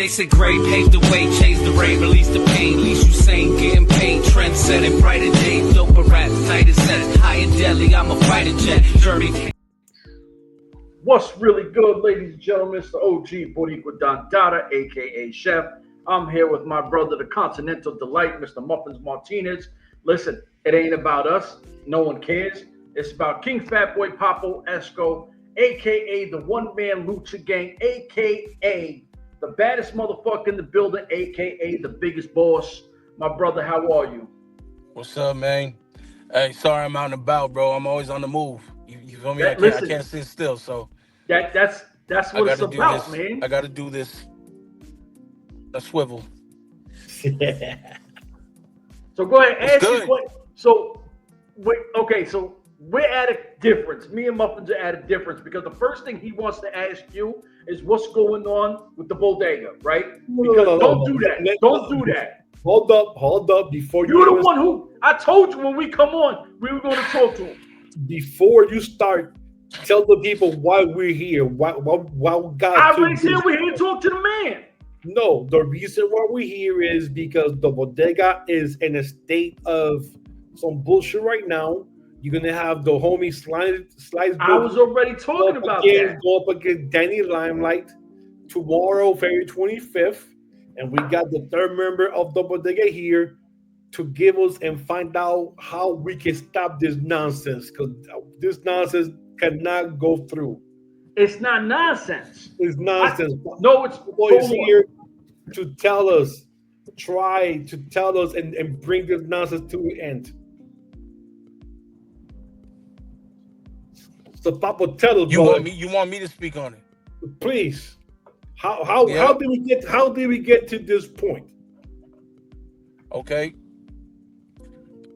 They said gray paved the way, changed the rain, released the pain, least you sane, getting paid, trend setting, brighter days, doper raps, tighter sets, high and deadly, I'm a fighter jet, journey. What's really good, ladies and gentlemen? It's the OG Boricua Don Dada, aka Chef. I'm here with my brother, the Continental Delight, Mr. Muffins Martinez. Listen, it ain't about us. No one cares. It's about King Fatboy, Papo, Esco, aka the one-man lucha gang, aka the baddest motherfucker in the building, aka the biggest boss. My brother, how are you? What's up, man? Hey, sorry I'm out and about, bro. I'm always on the move. You feel me? I can't sit still, so that's what it's about, man. I gotta do this. A swivel. So go ahead, ask your question. So we're at a difference. Me and Muffins are at a difference because the first thing he wants to ask you is what's going on with the bodega, right? Because don't do that. Hold up. Before you're the one who I told you when we come on, we were going to talk to him. Before you start, tell the people why we're here. Why we got. I already said we're here to talk to the man. No, the reason why we're here is because the bodega is in a state of some bullshit right now. You're gonna have the homie Slice. I was already talking about that. Go up against Danny Limelight tomorrow, February 25th, and we got the third member of the bodega here to give us and find out how we can stop this nonsense, because this nonsense cannot go through. It's not nonsense. It's nonsense. It's boys here to tell us, try to tell us and bring this nonsense to an end. So Papo, tell us. You want me to speak on it? Please. How did we get to this point? Okay.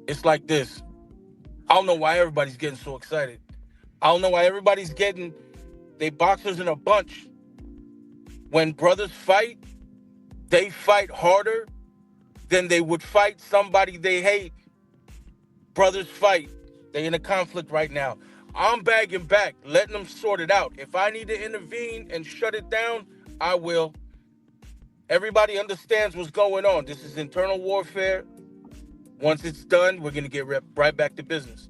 It's like this. I don't know why everybody's getting so excited. I don't know why everybody's getting they boxers in a bunch. When brothers fight, they fight harder than they would fight somebody they hate. Brothers fight. They're in a conflict right now. I'm bagging back, letting them sort it out. If I need to intervene and shut it down, I will. Everybody understands what's going on. This is internal warfare. Once it's done, we're going to get right back to business.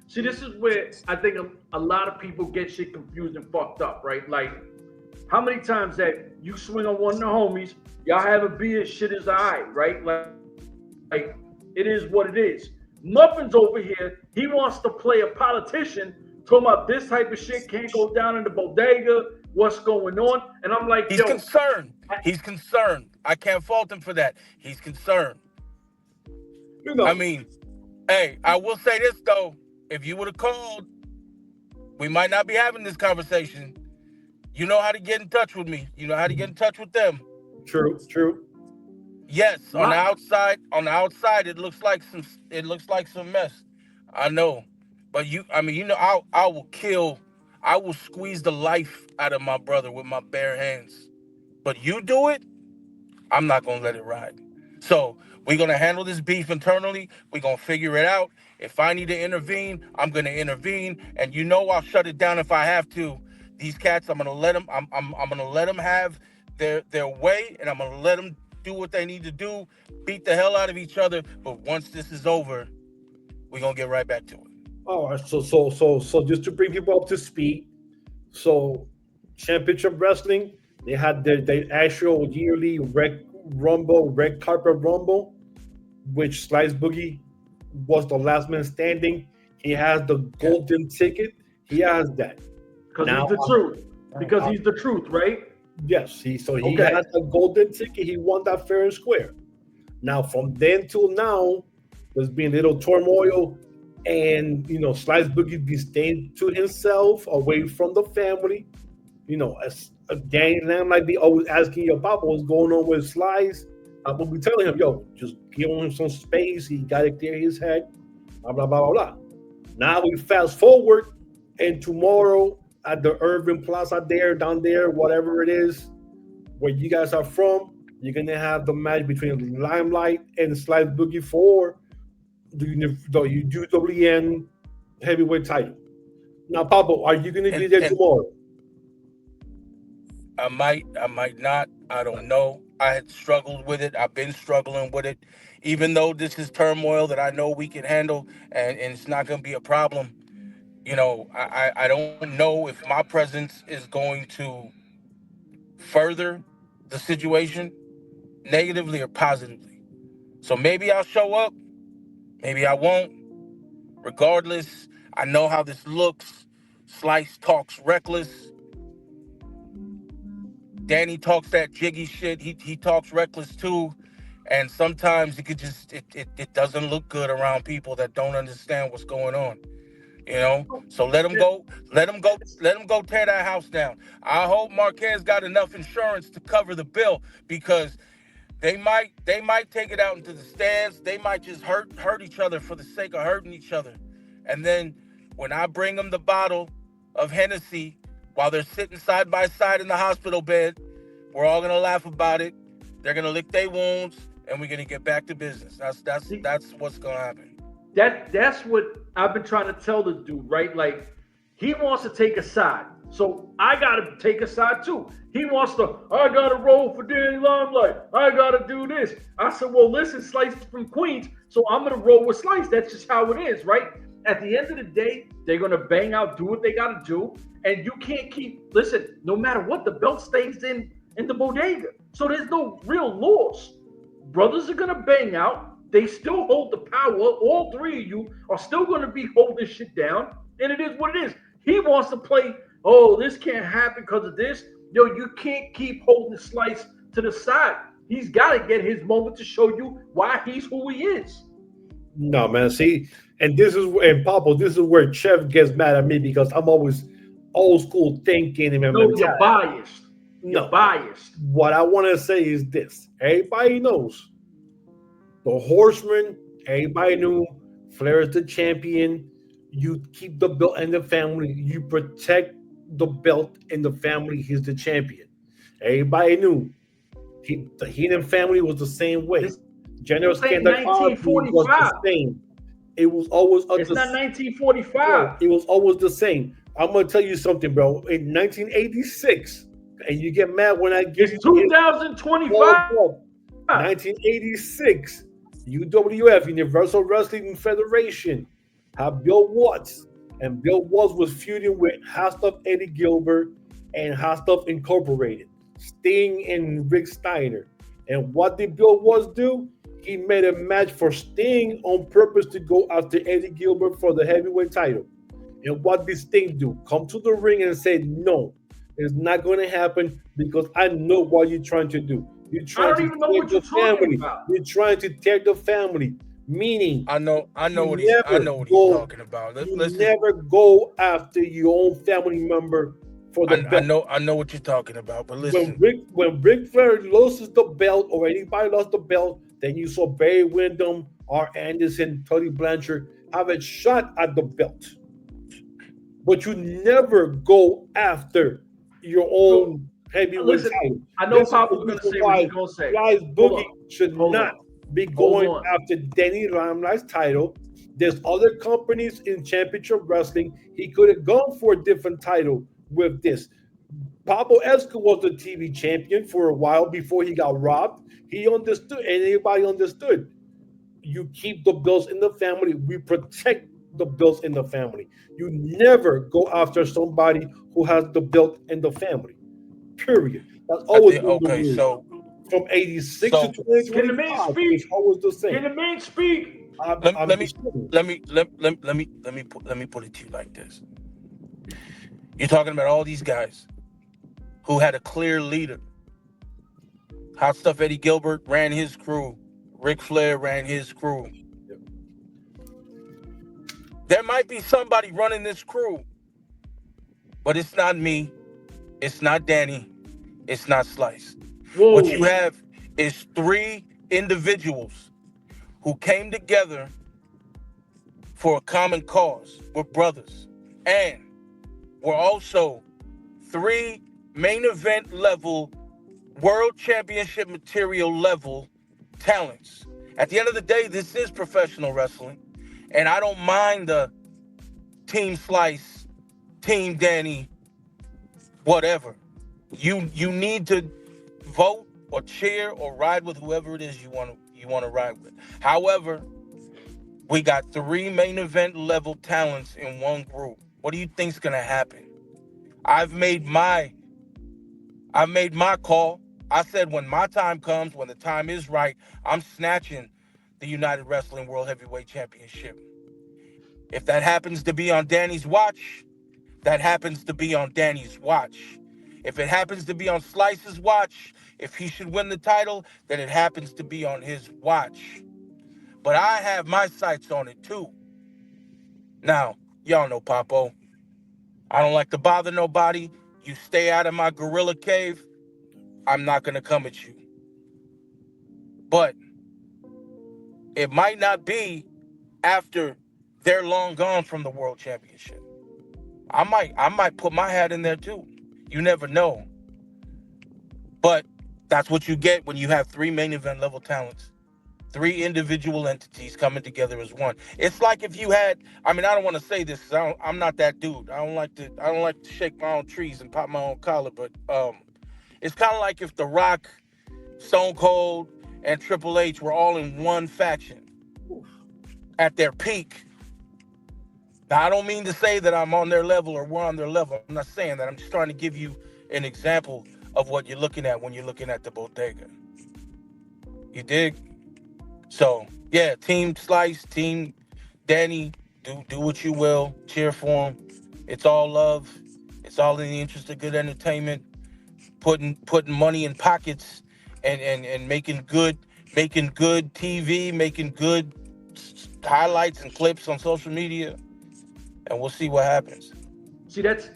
See, this is where I think a lot of people get shit confused and fucked up, right? Like, how many times that you swing on one of the homies, y'all have a beer, shit is all right? Like, it is what it is. Muffins over here, he wants to play a politician, talking about this type of shit can't go down in the bodega, what's going on? And I'm like, He's concerned. He's concerned. I can't fault him for that. He's concerned. You know. I mean, hey, I will say this, though. If you would have called, we might not be having this conversation. You know how to get in touch with me. You know how to get in touch with them. True. Yes, on the outside, it looks like some mess. I know. But I will squeeze the life out of my brother with my bare hands. But you do it, I'm not gonna let it ride. So we're gonna handle this beef internally. We're gonna figure it out. If I need to intervene, I'm gonna intervene, and I'll shut it down if I have to. These cats, I'm gonna let them. I'm gonna let them have their way, and I'm gonna let them do what they need to do, beat the hell out of each other. But once this is over, we're gonna get right back to it. All right. So just to bring people up to speed, so Championship Wrestling, they had their actual yearly red carpet rumble, which Slice Boogie was the last man standing. He has the golden ticket. He has that. Because he's the truth. Because he's the truth, right? Yes. He has a golden ticket. He won that fair and square. Now, from then till now, there's been a little turmoil, and Slice Boogie be staying to himself, away from the family. As Danny Lamb might be always asking you about what's going on with Slice. But we telling him, just give him some space. He got to clear his head. Blah, blah, blah, blah, blah. Now we fast forward, and tomorrow at the Irving Plaza down there, whatever it is, where you guys are from, you're going to have the match between Limelight and Slice Boogie for the UWN heavyweight title. Now, Papo, are you going to be there tomorrow? I might not. I don't know. I had struggled with it. I've been struggling with it. Even though this is turmoil that I know we can handle and it's not going to be a problem, I don't know if my presence is going to further the situation negatively or positively. So maybe I'll show up, maybe I won't. Regardless, I know how this looks. Slice talks reckless. Danny talks that jiggy shit. He talks reckless too. And sometimes it doesn't look good around people that don't understand what's going on. So let him go. Let him go. Let him go tear that house down. I hope Marquez got enough insurance to cover the bill because they might take it out into the stands. They might just hurt each other for the sake of hurting each other. And then when I bring them the bottle of Hennessy while they're sitting side by side in the hospital bed, we're all gonna laugh about it. They're gonna lick their wounds, and we're gonna get back to business. That's what's gonna happen. That's what I've been trying to tell the dude, right? Like, he wants to take a side. So I got to take a side too. He wants to, I got to roll for Danny Limelight. I got to do this. I said, well, listen, Slice is from Queens, so I'm going to roll with Slice. That's just how it is, right? At the end of the day, they're going to bang out, do what they got to do. And you can't listen, no matter what, the belt stays in the bodega. So there's no real loss. Brothers are going to bang out. They still hold the power. All three of you are still going to be holding shit down. And it is what it is. He wants to play, oh, this can't happen because of this. Yo, you can't keep holding Slice to the side. He's got to get his moment to show you why he's who he is. No, man. See, and Papo, this is where Chef gets mad at me because I'm always old school thinking. No, you're biased. You're biased. What I want to say is this. Everybody knows. The Horseman, everybody knew Flair is the champion. You keep the belt in the family. You protect the belt in the family. He's the champion. Everybody knew. The Heenan family was the same way. General Scandal was the same. It was always it's not 1945. It was always the same. I'm gonna tell you something, bro. In 1986, and you get mad when I give it's 2025. 1986. UWF, Universal Wrestling Federation, have Bill Watts. And Bill Watts was feuding with Hot Stuff Eddie Gilbert and Hot Stuff Incorporated, Sting and Rick Steiner. And what did Bill Watts do? He made a match for Sting on purpose to go after Eddie Gilbert for the heavyweight title. And what did Sting do? Come to the ring and say, no, it's not going to happen because I know what you're trying to do. You're trying to tear the family. You're trying to tear the family. Meaning, I know what he's talking about. Listen, never go after your own family member for the belt. I know what you're talking about. But listen, when Ric Flair loses the belt or anybody lost the belt, then you saw Barry Windham, R. Anderson, Tully Blanchard have a shot at the belt. But you never go after your own heavyweight title. I know Papo's going to say what he's going to say. Guys, Boogie should not be going after Danny Limelight's title. There's other companies in championship wrestling. He could have gone for a different title with this. Pablo Esco was the TV champion for a while before he got robbed. He understood, and everybody understood. You keep the belts in the family. We protect the belts in the family. You never go after somebody who has the belt in the family. Period. That's always been the rule. So from 86 to 2025, it's always the same. Can the man speak? Let me put it to you like this. You're talking about all these guys who had a clear leader. Hot Stuff Eddie Gilbert ran his crew. Ric Flair ran his crew. Yep. There might be somebody running this crew, but it's not me. It's not Danny. It's not Slice. Whoa. What you have is three individuals who came together for a common cause. We're brothers. And we're also three main event level, world championship material level talents. At the end of the day, this is professional wrestling. And I don't mind the Team Slice, Team Danny, whatever. You need to vote or cheer or ride with whoever it is you want to ride with. However, we got 3 main event level talents in one group. What do you think's gonna happen? I've made my call. I said when my time comes, when the time is right, I'm snatching the United Wrestling World Heavyweight Championship. If that happens to be on Danny's watch, that happens to be on Danny's watch. If it happens to be on Slice's watch, if he should win the title, then it happens to be on his watch. But I have my sights on it too. Now, y'all know Papo. I don't like to bother nobody. You stay out of my gorilla cave, I'm not going to come at you. But it might not be after they're long gone from the World Championship. I might put my hat in there too. You never know. But that's what you get when you have 3 main event level talents. 3 individual entities coming together as one. It's like if you had, I don't want to say this, I'm not that dude. I don't like to shake my own trees and pop my own collar, but it's kind of like if The Rock, Stone Cold, and Triple H were all in one faction at their peak. Now, I don't mean to say that I'm on their level or we're on their level. I'm not saying that. I'm just trying to give you an example of what you're looking at when you're looking at the bodega. You dig? So, yeah, Team Slice, Team Danny, do what you will. Cheer for him. It's all love. It's all in the interest of good entertainment. Putting money in pockets and making good TV, making good highlights and clips on social media. And we'll see what happens. See, that's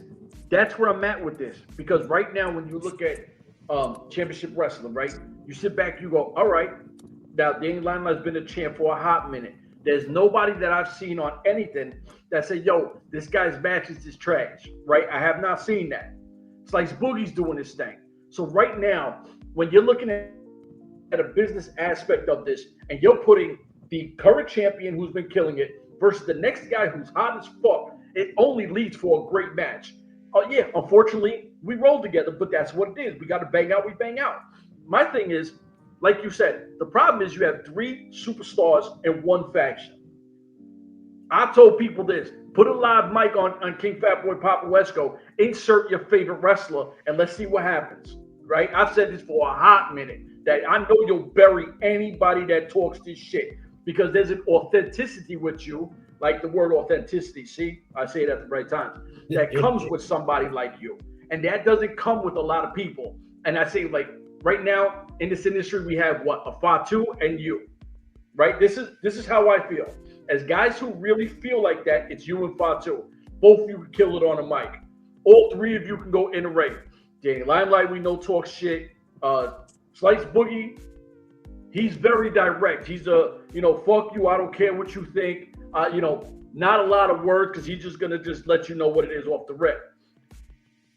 where I'm at with this. Because right now, when you look at championship wrestling, right? You sit back, you go, all right, now Danny Limelight's been a champ for a hot minute. There's nobody that I've seen on anything that said, yo, this guy's matches is trash, right? I have not seen that. It's like Boogie's doing this thing. So right now, when you're looking at a business aspect of this, and you're putting the current champion who's been killing it versus the next guy who's hot as fuck, it only leads for a great match. Yeah, unfortunately, we roll together, but that's what it is. We got to bang out, we bang out. My thing is, like you said, the problem is you have 3 superstars in one faction. I told people this, put a live mic on King Fatboy Papo Esco, insert your favorite wrestler, and let's see what happens, right? I've said this for a hot minute, that I know you'll bury anybody that talks this shit, because there's an authenticity with you, like the word authenticity, see? I say it at the right time, that comes with somebody like you. And that doesn't come with a lot of people. And I say, like, right now, in this industry, we have, a Fatu and you, right? This is how I feel. As guys who really feel like that, it's you and Fatu. Both of you can kill it on a mic. All 3 of you can go in the ring. Danny Limelight, we know, talk shit. Slice Boogie, he's very direct. He's fuck you, I don't care what you think. Not a lot of words, because he's just gonna let you know what it is off the rip.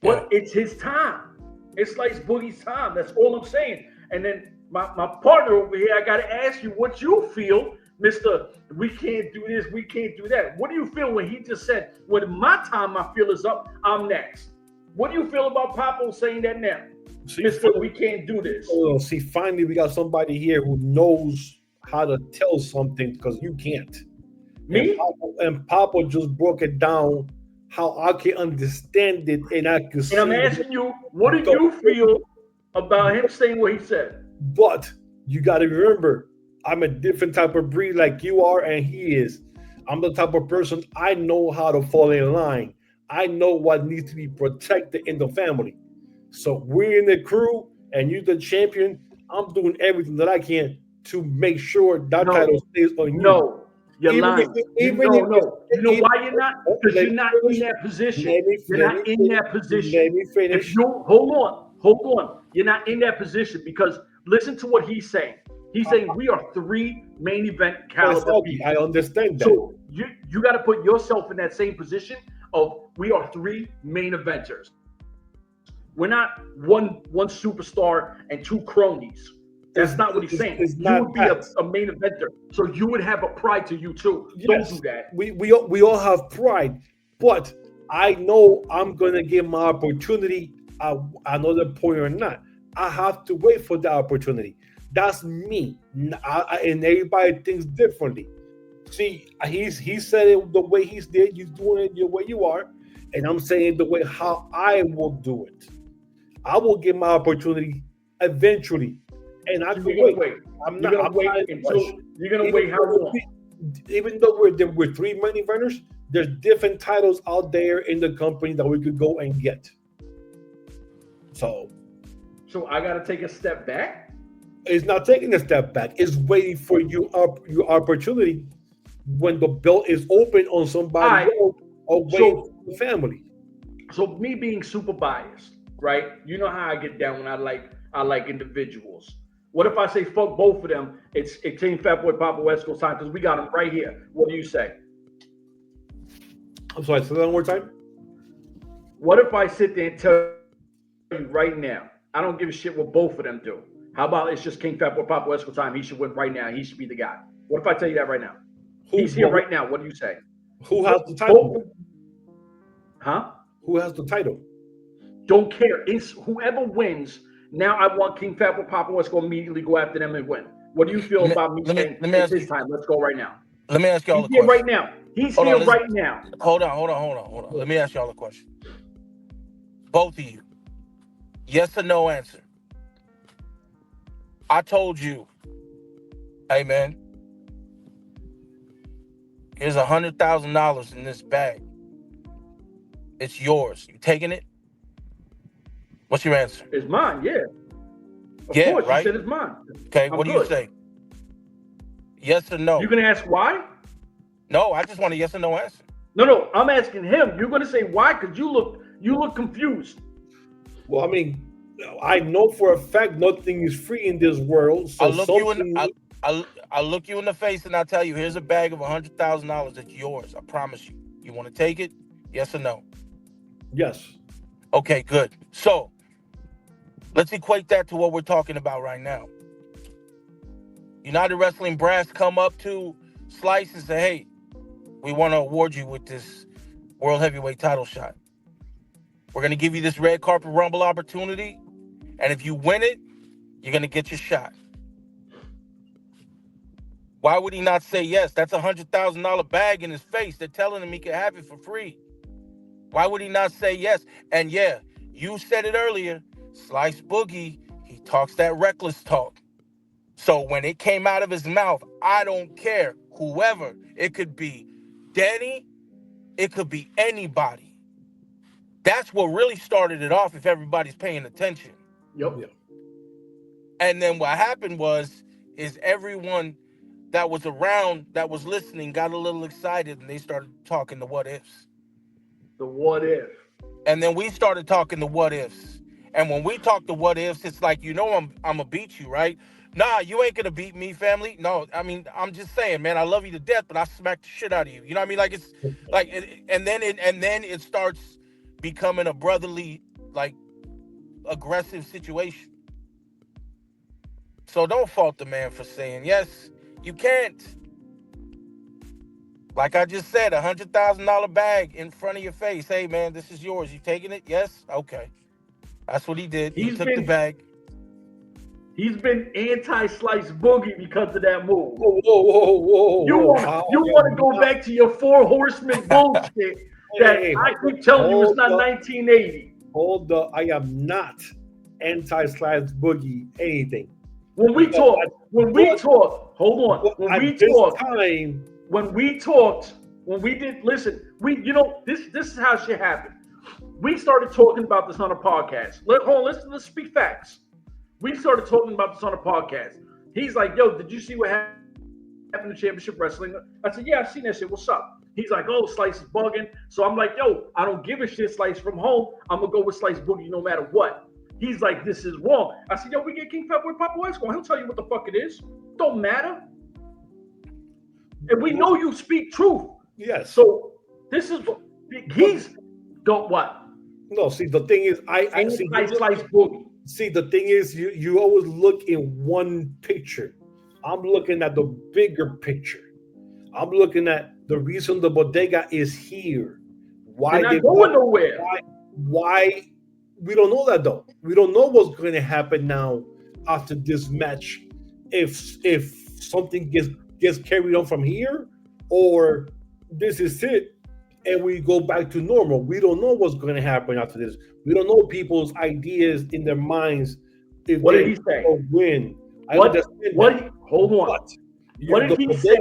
But it's his time. It's Slice Boogie's time. That's all I'm saying. And then my partner over here, I gotta ask you what you feel, Mr. We can't do this, we can't do that. What do you feel when he just said, when my time I feel is up, I'm next? What do you feel about Papo saying that now? See, Mr. We can't do this. Oh, see, finally we got somebody here who knows how to tell something, because you can't. Me? And Papo just broke it down how I can understand it, and I can see. And I'm asking you, what do you feel about him saying what he said? But you got to remember, I'm a different type of breed like you are and he is. I'm the type of person, I know how to fall in line. I know what needs to be protected in the family. So we're in the crew and you're the champion. I'm doing everything that I can to make sure that title stays on you. No. You're lying. You know why you're not? Because you're not in that position. You're not in that position. Let me finish. If you hold on. You're not in that position, because listen to what he's saying. He's saying we are 3 main event caliber people. I understand that. So you got to put yourself in that same position of we are 3 main eventers. We're not one superstar and 2 cronies. That's not what he's saying. You would be a main eventer, so you would have a pride to you too. Yes, don't do that. We all have pride, but I know I'm gonna get my opportunity another point or not. I have to wait for the opportunity. That's me, and everybody thinks differently. See, he said it the way he did. You're doing it the way you are, and I'm saying the way how I will do it. I will get my opportunity eventually, and I can wait. I'm not. I'm not you're gonna wait how long? Even though we're three main eventers, there's different titles out there in the company that we could go and get. So I got to take a step back. It's not taking a step back. It's waiting for your opportunity when the belt is open on somebody else or waiting for the family. So me being super biased, right? You know how I get down when I like individuals. What if I say fuck both of them? It's Team Fatboy Papo Esco time because we got them right here. What do you say? I'm sorry, say that one more time. What if I sit there and tell you right now, I don't give a shit what both of them do. How about it's just King Fatboy Papo Esco time? He should win right now. He should be the guy. What if I tell you that right now? He's here right now. What do you say? Who has the title? Huh? Who has the title? Don't care. It's whoever wins. Now I want King Fatboy Papo Esco immediately go after them and win. What do you feel about me saying it's his time? Let's go right now. Let me ask y'all a question. Right now. He's here right now. Hold on. Let me ask y'all a question. Both of you. Yes or no answer. I told you, hey man, here's $100,000 in this bag. It's yours. You taking it? What's your answer? It's mine, yeah. Of course, right? You said it's mine. Okay, what do you say? Yes or no? You gonna ask why? No, I just want a yes or no answer. No, I'm asking him. You're gonna say why? Because you look confused. Well, I mean, I know for a fact nothing is free in this world. So I'll look you in the face and I'll tell you, here's a bag of $100,000 that's yours. I promise you. You want to take it? Yes or no? Yes. Okay, good. So let's equate that to what we're talking about right now. United Wrestling Brass come up to Slice and say, hey, we want to award you with this World Heavyweight title shot. We're going to give you this red carpet rumble opportunity. And if you win it, you're going to get your shot. Why would he not say yes? That's a $100,000 bag in his face. They're telling him he can have it for free. Why would he not say yes? And yeah, you said it earlier, Slice Boogie, he talks that reckless talk. So when it came out of his mouth, I don't care. Whoever, it could be Danny, it could be anybody. That's what really started it off if everybody's paying attention. Yep. And then what happened is everyone that was around, that was listening, got a little excited and they started talking the what ifs. The what if. And then we started talking the what ifs. And when we talk the what ifs, it's like, I'm gonna beat you, right? Nah, you ain't gonna beat me, family. No, I mean, I'm just saying, man, I love you to death, but I smacked the shit out of you. You know what I mean? Like it's like, and then it starts becoming a brotherly, like, aggressive situation. So don't fault the man for saying yes. You can't. Like I just said, $100,000 bag in front of your face. Hey man, this is yours. You taking it? Yes? Okay. That's what he did. He took the bag. He's been anti-Slice Boogie because of that move. Whoa. You want to go back to your Four Horsemen bullshit that I keep telling you it's not 1980. Hold up. I am not anti-Slice Boogie anything. When we talked, hold on. This is how shit happened. We started talking about this on a podcast. Let's speak facts. We started talking about this on a podcast. He's like, yo, did you see what happened to Championship Wrestling? I said, yeah, I seen that shit. What's up? He's like, oh, Slice is bugging. So I'm like, yo, I don't give a shit, Slice from home. I'm going to go with Slice Boogie no matter what. He's like, this is wrong. I said, yo, we get King Fatboy Papo Esco. He'll tell you what the fuck it is. Don't matter. And we know you speak truth. Yes. So this is what? No, see, the thing is, I see Slice Boogie. See, the thing is, you always look in one picture. I'm looking at the bigger picture. I'm looking at the reason the bodega is here. Why they're not going nowhere? we don't know that though. We don't know what's going to happen now after this match. If something gets carried on from here, or this is it, and we go back to normal. We don't know what's going to happen after this. We don't know people's ideas in their minds. If What they did he say? win, Hold on. What did he say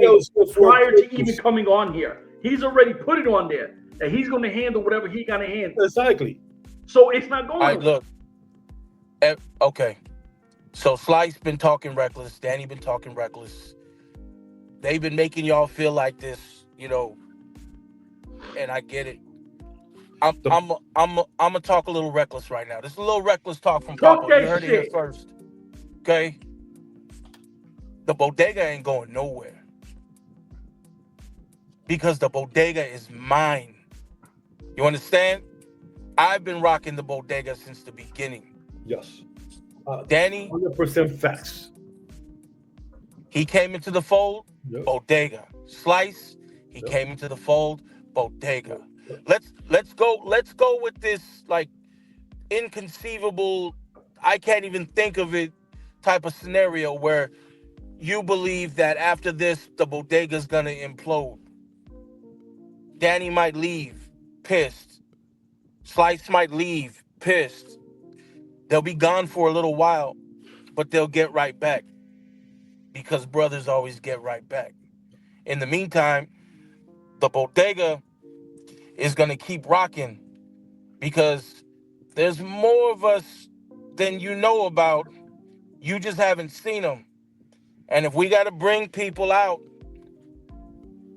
prior to even coming on here? He's already put it on there that he's going to handle whatever he got to handle. Exactly. So it's not going. All right, look. Okay. So Slice been talking reckless. Danny been talking reckless. They've been making y'all feel like this, and I get it. I'm gonna talk a little reckless right now. This is a little reckless talk from Papo. You heard it here first. Okay? The bodega ain't going nowhere. Because the bodega is mine. You understand? I've been rocking the bodega since the beginning. Yes. Danny, 100% facts. He came into the fold, Yep. bodega. Slice, he came into the fold, bodega. Let's go with this like inconceivable, I can't even think of it type of scenario where you believe that after this the bodega's gonna implode. Danny might leave pissed. Slice might leave pissed. They'll be gone for a little while, but they'll get right back. Because brothers always get right back. In the meantime, the bodega is going to keep rocking because there's more of us than you know about. You just haven't seen them. And if we got to bring people out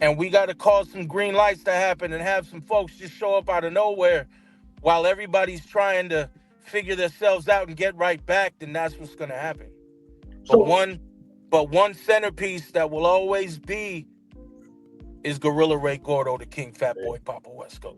and we got to cause some green lights to happen and have some folks just show up out of nowhere while everybody's trying to figure themselves out and get right back, then that's what's going to happen. But one centerpiece that will always be is Gorilla Ray Gordo, the King Fatboy Papo Esco.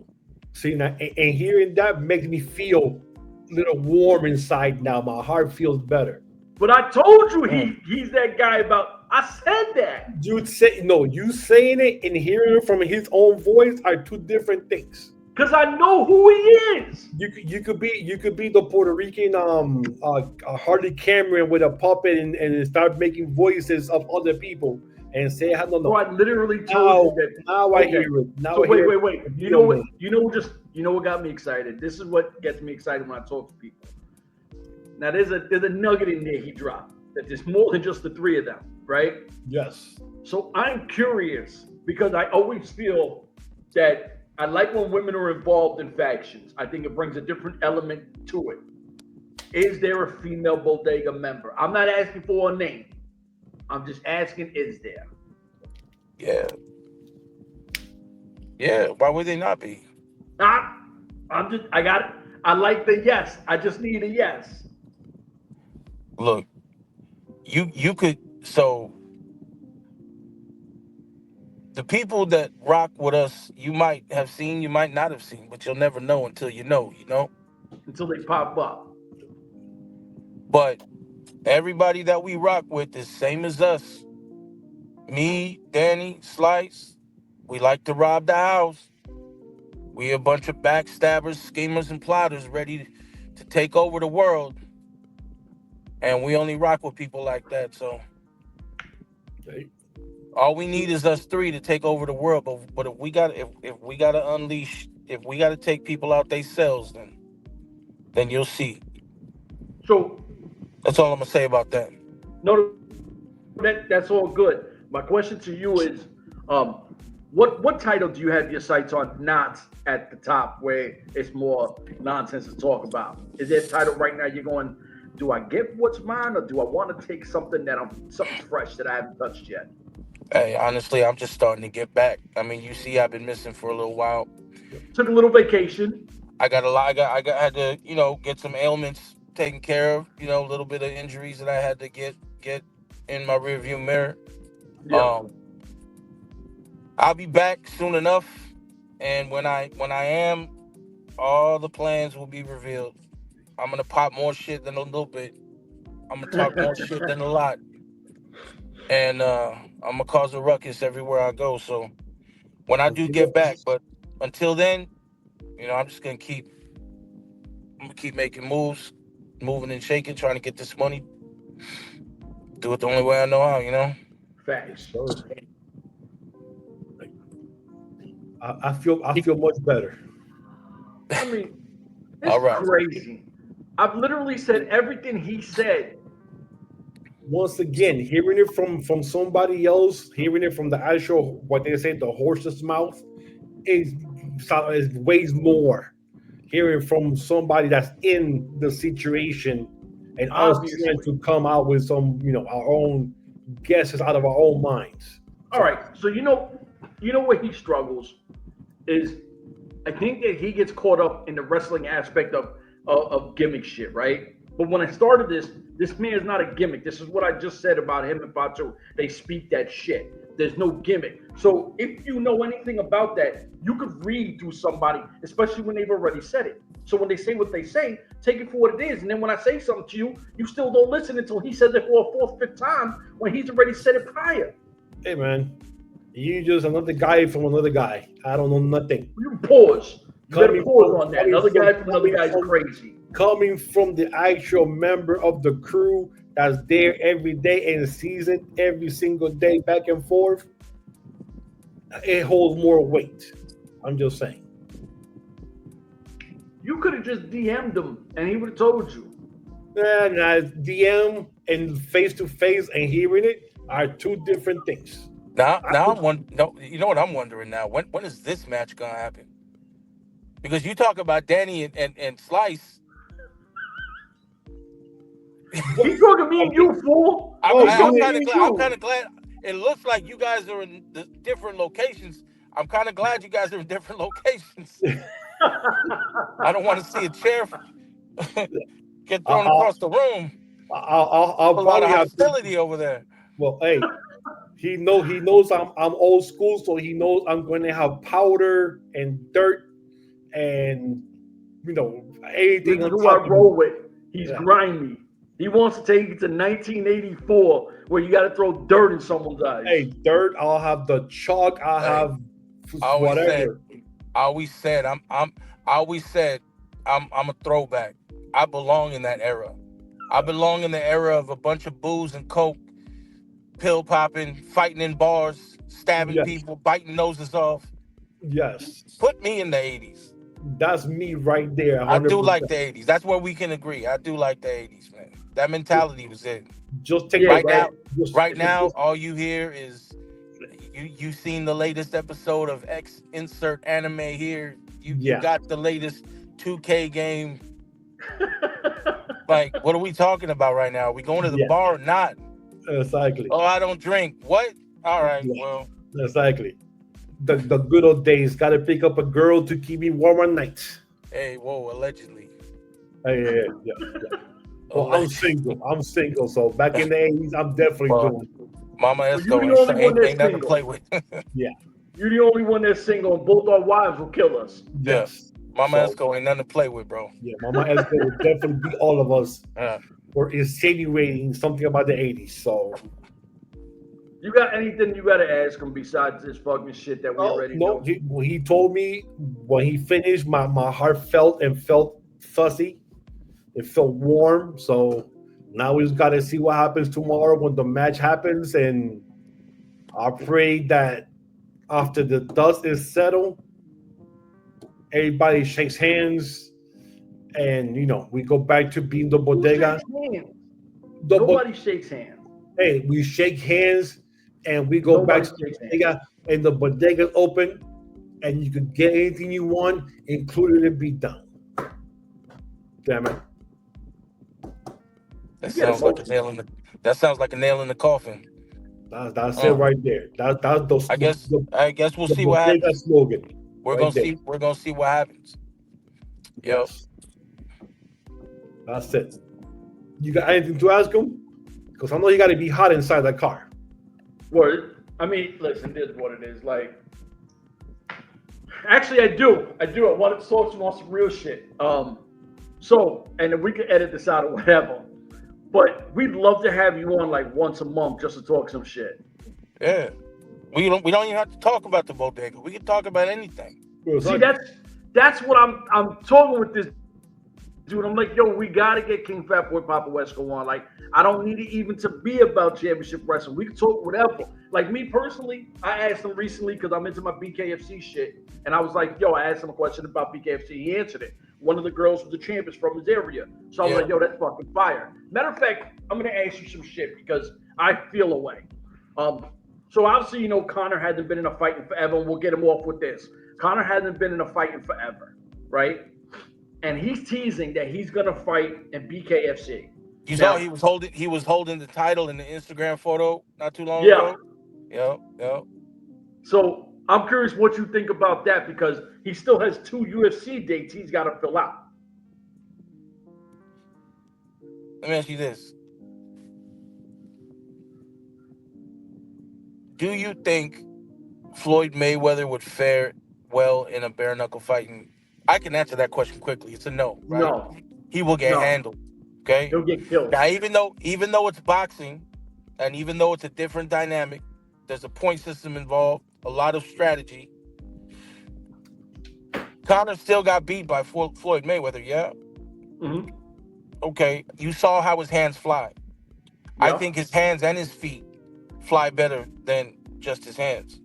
See, now, and hearing that makes me feel a little warm inside now. My heart feels better. But I told you he's that guy about. I said that. You saying it and hearing it from his own voice are two different things. Because I know who he is. You could be the Puerto Rican Harley Cameron with a puppet and start making voices of other people and say I don't know. So I literally told you that. Now I hear it. Now so wait. You know what got me excited? This is what gets me excited when I talk to people. Now there's a nugget in there he dropped that there's more than just the three of them, right? Yes. So I'm curious because I always feel that I like when women are involved in factions. I think it brings a different element to it. Is there a female bodega member? I'm not asking for a name. I'm just asking, is there? Yeah. Yeah, why would they not be? I got it. I like the yes. I just need a yes. Look, you could, so the people that rock with us, you might have seen, you might not have seen, but you'll never know until you know. Until they pop up. But everybody that we rock with is same as us. Me, Danny, Slice, we like to rob the house. We a bunch of backstabbers, schemers, and plotters ready to take over the world. And we only rock with people like that, so... Okay. All we need is us three to take over the world. But if we gotta unleash, if we gotta take people out they cells, then you'll see. So that's all I'm gonna say about that. No, that's all good. My question to you is, what title do you have your sights on? Not at the top where it's more nonsense to talk about. Is there a title right now you're going? Do I get what's mine, or do I want to take something fresh that I haven't touched yet? Hey, honestly, I'm just starting to get back. I mean, you see, I've been missing for a little while. Took a little vacation. I had to, get some ailments taken care of. A little bit of injuries that I had to get in my rearview mirror. Yeah. I'll be back soon enough, and when I am, all the plans will be revealed. I'm gonna pop more shit than a little bit. I'm gonna talk more shit than a lot. And I'm gonna cause a ruckus everywhere I go. So when I do get back, but until then, I'm just gonna keep gonna keep making moves, moving and shaking, trying to get this money. Do it the only way I know how, you know? Facts. Sure. I feel much better. I mean, it's All right. crazy. I've literally said everything he said. Once again, hearing it from somebody else, hearing it from the actual, what they say, the horse's mouth, is weighs more. Hearing from somebody that's in the situation, and us Obviously. trying to come out with some, our own guesses out of our own minds. All right, so you know where he struggles is, I think that he gets caught up in the wrestling aspect of gimmick shit, right? But when I started this man is not a gimmick. This is what I just said about him and Papo. They speak that shit. There's no gimmick. So if you know anything about that, you could read through somebody, especially when they've already said it. So when they say what they say, take it for what it is. And then when I say something to you, you still don't listen until he says it for a fourth, fifth time when he's already said it prior. Hey, man, you just another guy from another guy. I don't know nothing. You pause. You better pause on that. Another guy from another guy is crazy. Coming from the actual member of the crew that's there every day and sees it every single day back and forth, it holds more weight. I'm just saying. You could have just DM'd him and he would have told you. Nah, DM and face to face and hearing it are two different things. Now you know what I'm wondering now? When is this match gonna happen? Because you talk about Danny and Slice. He's talking me and you, fool. I'm kind of glad. It looks like you guys are in the different locations. I'm kind of glad you guys are in different locations. I don't want to see a chair get thrown across the room. I'll a lot of hostility over there. Well, hey, he knows I'm old school, so he knows I'm going to have powder and dirt and anything. This is who I roll with. He's grimy. He wants to take it to 1984, where you got to throw dirt in someone's eyes. Hey, dirt. I'll have the chalk. I'll have whatever. I always said I'm a throwback. I belong in that era. I belong in the era of a bunch of booze and coke, pill popping, fighting in bars, stabbing people, biting noses off. Yes. Put me in the 80s. That's me right there. 100%. I do like the 80s. That's where we can agree. I do like the 80s, man. That mentality was it. Just take right now, all you hear is you seen the latest episode of X insert anime here. You got the latest 2K game. Like, what are we talking about right now? Are we going to the bar or not? Exactly. Oh, I don't drink. What? All right, well. Exactly. The good old days. Got to pick up a girl to keep me warm at night. Hey, whoa, allegedly. Yeah. Well, I'm single. So back in the 80s, I'm definitely doing it. Mama Esco ain't nothing to play with. Yeah. You're the only one that's single, and both our wives will kill us. Yes. Mama Esco ain't nothing to play with, bro. Yeah, Mama Esco will definitely be all of us for insinuating something about the 80s. So, you got anything you got to ask him besides this fucking shit that we already know? No, he told me when he finished, my heart felt fuzzy. It felt warm. So now we just got to see what happens tomorrow when the match happens. And I pray that after the dust is settled, everybody shakes hands, and we go back to being the bodega. Nobody shakes hands. Hey, we shake hands, and we go back to the bodega, and the bodega's open, and you can get anything you want, including the beatdown. Damn it! That sounds like a nail in the coffin. That's it right there. That's the. I guess we'll see what happens. Slogan. We're gonna see what happens. Yes. That's it. You got anything to ask him? Because I know you got to be hot inside that car. Word. I mean, listen, this is what it is. Like, actually, I do. I wanted to talk to him on some real shit. So, and then we can edit this out or whatever. But we'd love to have you on like once a month just to talk some shit. Yeah. We don't even have to talk about the bodega. We can talk about anything. See, that's what I'm talking with this dude. I'm like, yo, we gotta get King Fatboy Papo Esco on. Like, I don't need it even to be about championship wrestling. We can talk whatever. Like me personally, I asked him recently because I'm into my BKFC shit, and I was like, yo, I asked him a question about BKFC. He answered it. One of the girls was the champions from his area, so I was like, yo, that's fucking fire. Matter of fact, I'm gonna ask you some shit because I feel away. So obviously, you know, Connor hasn't been in a fight in forever, and we'll get him off with this. Connor hasn't been in a fight in forever, right? And he's teasing that he's gonna fight in BKFC. You saw he was holding the title in the Instagram photo not too long ago. Yeah. So I'm curious what you think about that because he still has 2 UFC dates he's got to fill out. Let me ask you this. Do you think Floyd Mayweather would fare well in a bare knuckle fight? And I can answer that question quickly. It's a no, right? No. He will get handled. Okay? He'll get killed. Now, even though it's boxing, and even though it's a different dynamic, there's a point system involved, a lot of strategy. Conor still got beat by Floyd Mayweather, yeah? Mm-hmm. Okay, you saw how his hands fly. Yeah. I think his hands and his feet fly better than just his hands.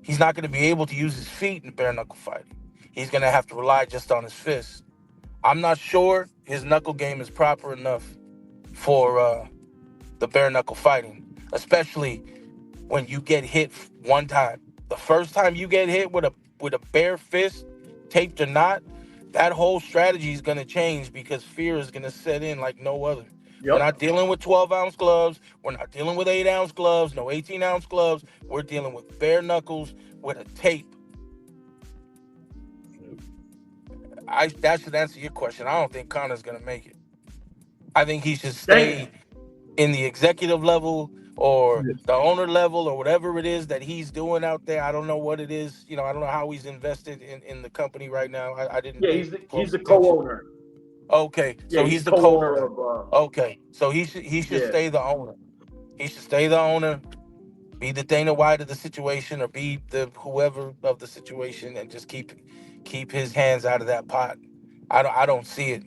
He's not going to be able to use his feet in bare knuckle fighting. He's going to have to rely just on his fists. I'm not sure his knuckle game is proper enough for the bare knuckle fighting, especially when you get hit one time. The first time you get hit with a bare fist, taped or not, that whole strategy is going to change because fear is going to set in like no other. Yep. We're not dealing with 12-ounce gloves. We're not dealing with 8-ounce gloves, no 18-ounce gloves. We're dealing with bare knuckles with a tape. That should answer your question. I don't think Conor's going to make it. I think he should stay in the executive level or the owner level or whatever it is that he's doing out there. I don't know what it is. You know, I don't know how he's invested in the company right now. I didn't. Yeah, he's the co-owner. Okay, so he's the co-owner. Okay, so he should stay the owner. He should stay the owner, be the Dana White of the situation, or be the whoever of the situation, and just keep his hands out of that pot. I don't see it,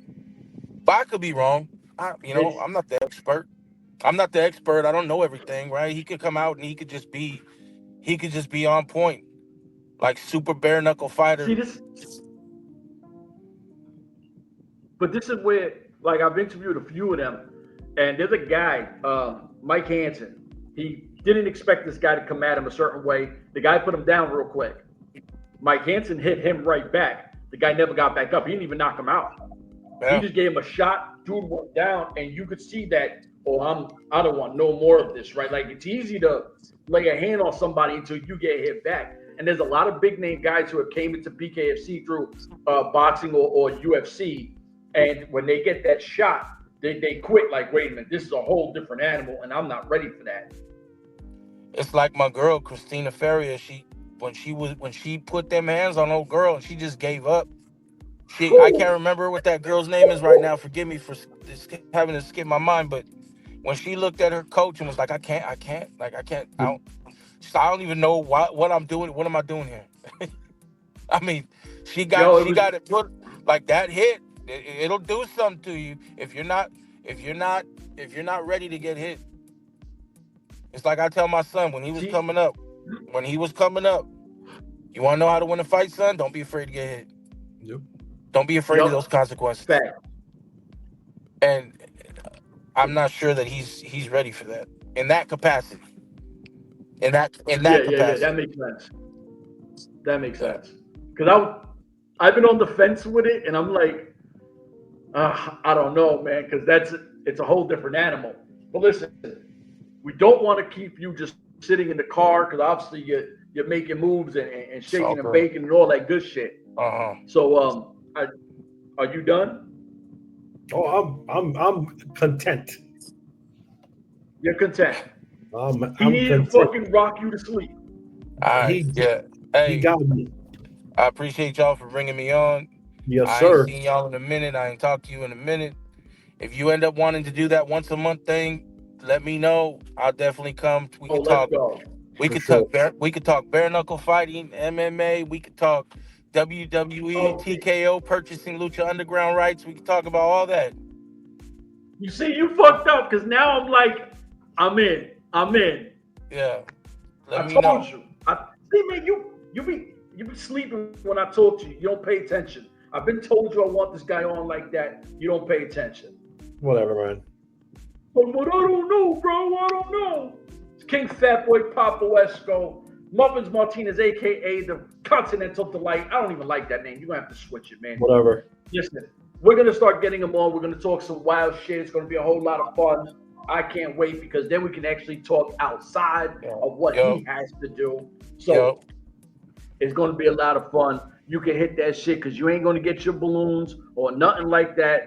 but I could be wrong. I'm not the expert. I don't know everything, right? He could come out and he could just be on point, like super bare knuckle fighter. But this is where, like, I've interviewed a few of them, and there's a guy, Mike Hansen. He didn't expect this guy to come at him a certain way. The guy put him down real quick. Mike Hansen hit him right back. The guy never got back up. He didn't even knock him out. Yeah. He just gave him a shot. Dude went down, and you could see that, I don't want no more of this, right? Like, it's easy to lay a hand on somebody until you get hit back. And there's a lot of big-name guys who have came into BKFC through boxing or UFC. And when they get that shot, they quit like, wait a minute, this is a whole different animal, and I'm not ready for that. It's like my girl, Christina Ferrier, when she put them hands on old girl and she just gave up. I can't remember what that girl's name is right now. Forgive me for having to skip my mind, but when she looked at her coach and was like, I can't, I don't even know what I'm doing. What am I doing here? I mean, she got it put like that hit. It'll do something to you if you're not ready to get hit. It's like I tell my son when he was coming up. You want to know how to win a fight, son? Don't be afraid to get hit. Yep. Don't be afraid of those consequences. Fact. And I'm not sure that he's ready for that in that capacity. In that capacity. Yeah, that makes sense. That makes sense. Because I've been on the fence with it, and I'm like, I don't know, man, because it's a whole different animal. But listen, we don't want to keep you just sitting in the car because obviously you're making moves and shaking and baking and all that good shit. So are you done? Oh, I'm content. You're content. He needed to fucking rock you to sleep. All right, he got me. I appreciate y'all for bringing me on. Yes, sir. I ain't seen y'all in a minute. I ain't talked to you in a minute. If you end up wanting to do that once a month thing, let me know. I'll definitely come. We can talk. We could talk bare knuckle fighting, MMA. We could talk WWE, Okay. TKO purchasing Lucha Underground rights. We can talk about all that. You see, you fucked up because now I'm like, I'm in. Yeah. Let I me told know. you. See, man, you be sleeping when I talk to you. You don't pay attention. I've been told you I want this guy on like that. You don't pay attention. Whatever, man. But I don't know, bro. I don't know. It's King Fatboy, Papo, Esco, Muffins Martinez, a.k.a. the Continental Delight. I don't even like that name. You're going to have to switch it, man. Whatever. Listen, we're going to start getting him on. We're going to talk some wild shit. It's going to be a whole lot of fun. I can't wait because then we can actually talk outside of what he has to do. So it's going to be a lot of fun. You can hit that shit because you ain't going to get your balloons or nothing like that.